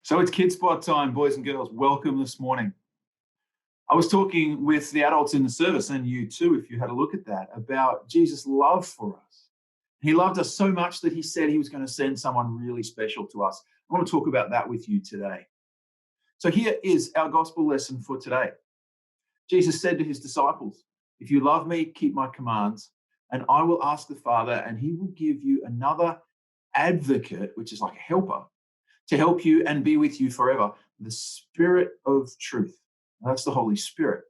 So it's Kids Spot time, boys and girls. Welcome this morning. I was talking with the adults in the service, and you too, if you had a look at that, about Jesus' love for us. He loved us so much that he said he was going to send someone really special to us. I want to talk about that with you today. So here is our gospel lesson for today. Jesus said to his disciples, "If you love me, keep my commands, and I will ask the Father, and he will give you another advocate," which is like a helper, "to help you and be with you forever, the Spirit of truth." That's the Holy Spirit.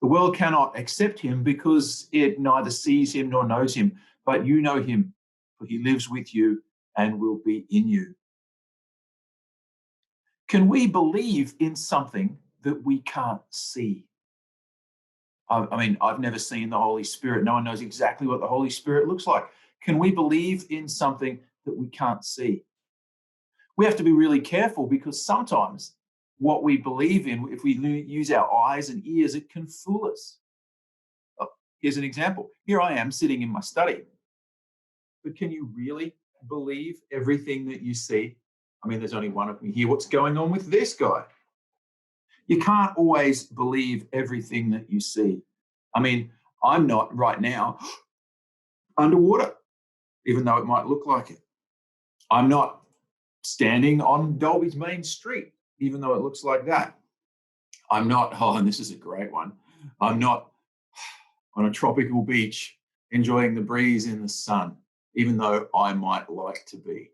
The world cannot accept him because it neither sees him nor knows him, but you know him, for he lives with you and will be in you. Can we believe in something that we can't see? I've never seen the Holy Spirit. No one knows exactly what the Holy Spirit looks like. Can we believe in something that we can't see? We have to be really careful because sometimes what we believe in, if we use our eyes and ears, it can fool us. Oh, here's an example. Here I am sitting in my study. But can you really believe everything that you see? There's only one of me here. What's going on with this guy? You can't always believe everything that you see. I'm not right now underwater, even though it might look like it. I'm not standing on Dolby's main street, even though it looks like that. I'm not, and this is a great one, I'm not on a tropical beach enjoying the breeze in the sun, even though I might like to be.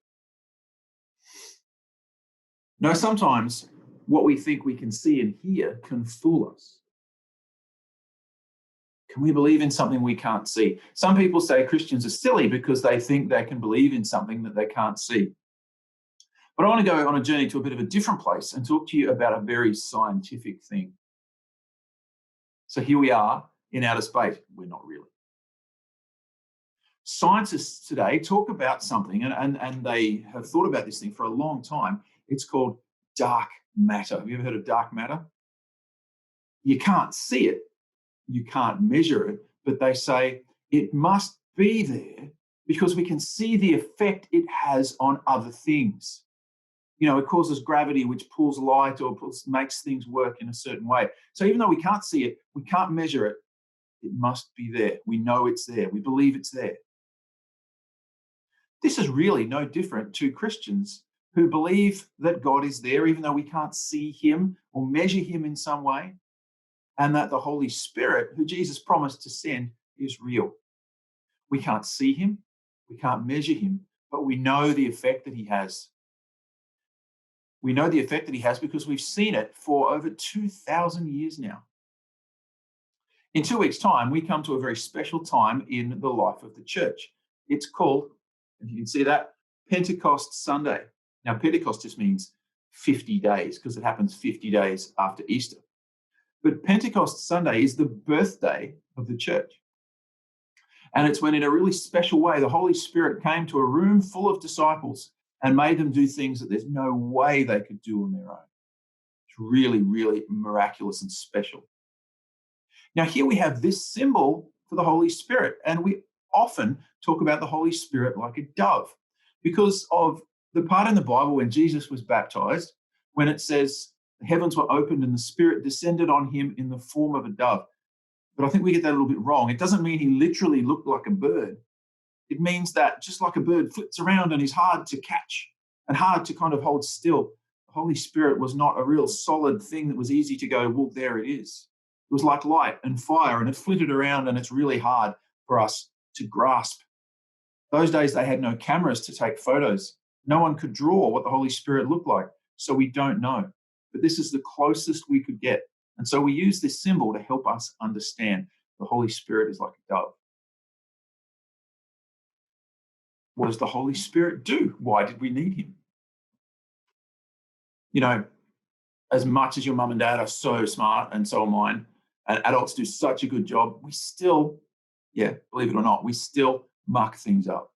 No, sometimes what we think we can see and hear can fool us. Can we believe in something we can't see? Some people say Christians are silly because they think they can believe in something that they can't see. But I want to go on a journey to a bit of a different place and talk to you about a very scientific thing. So here we are in outer space. We're not really. Scientists today talk about something, and they have thought about this thing for a long time. It's called dark matter. Have you ever heard of dark matter? You can't see it. You can't measure it, but they say it must be there because we can see the effect it has on other things. It causes gravity, which pulls light or makes things work in a certain way. So even though we can't see it, we can't measure it, it must be there. We know it's there. We believe it's there. This is really no different to Christians who believe that God is there, even though we can't see him or measure him in some way, and that the Holy Spirit, who Jesus promised to send, is real. We can't see him, we can't measure him, but we know the effect that he has. We know the effect that he has because we've seen it for over 2,000 years now. In 2 weeks' time, we come to a very special time in the life of the church. It's called, if you can see that, Pentecost Sunday. Now, Pentecost just means 50 days because it happens 50 days after Easter. But Pentecost Sunday is the birthday of the church. And it's when, in a really special way, the Holy Spirit came to a room full of disciples and made them do things that there's no way they could do on their own. It's really, really miraculous and special. Now, here we have this symbol for the Holy Spirit, and we often talk about the Holy Spirit like a dove because of the part in the Bible when Jesus was baptized, when it says the heavens were opened and the Spirit descended on him in the form of a dove. But I think we get that a little bit wrong. It doesn't mean he literally looked like a bird. It means that just like a bird flits around and is hard to catch and hard to kind of hold still, the Holy Spirit was not a real solid thing that was easy to go, well, there it is. It was like light and fire, and it flitted around, and it's really hard for us to grasp. Those days, they had no cameras to take photos. No one could draw what the Holy Spirit looked like, so we don't know. But this is the closest we could get. And so we use this symbol to help us understand the Holy Spirit is like a dove. What does the Holy Spirit do? Why did we need him? As much as your mum and dad are so smart, and so are mine, and adults do such a good job, we still, believe it or not, we still muck things up.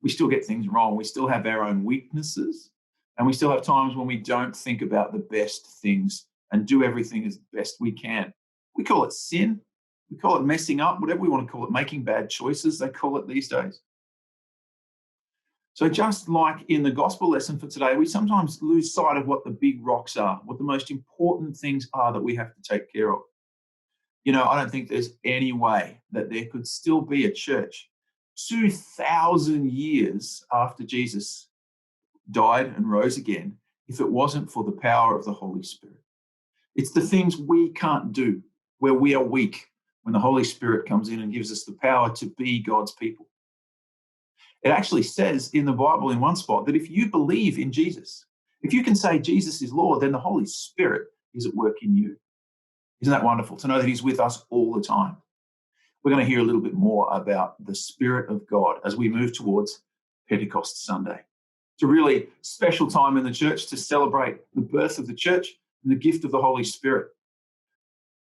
We still get things wrong. We still have our own weaknesses, and we still have times when we don't think about the best things and do everything as best we can. We call it sin. We call it messing up, whatever we want to call it, making bad choices, they call it these days. So just like in the gospel lesson for today, we sometimes lose sight of what the big rocks are, what the most important things are that we have to take care of. You know, I don't think there's any way that there could still be a church 2,000 years after Jesus died and rose again if it wasn't for the power of the Holy Spirit. It's the things we can't do, where we are weak, when the Holy Spirit comes in and gives us the power to be God's people. It actually says in the Bible in one spot that if you believe in Jesus, if you can say Jesus is Lord, then the Holy Spirit is at work in you. Isn't that wonderful to know that he's with us all the time? We're going to hear a little bit more about the Spirit of God as we move towards Pentecost Sunday. It's a really special time in the church to celebrate the birth of the church and the gift of the Holy Spirit.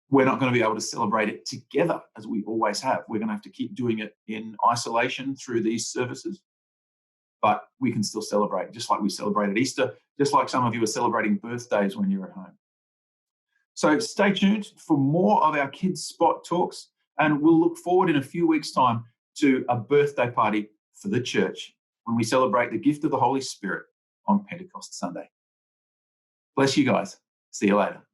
We're not going to be able to celebrate it together as we always have. We're going to have to keep doing it in isolation through these services. But we can still celebrate, just like we celebrated Easter, just like some of you are celebrating birthdays when you're at home. So stay tuned for more of our Kids Spot talks, and we'll look forward in a few weeks' time to a birthday party for the church when we celebrate the gift of the Holy Spirit on Pentecost Sunday. Bless you guys. See you later.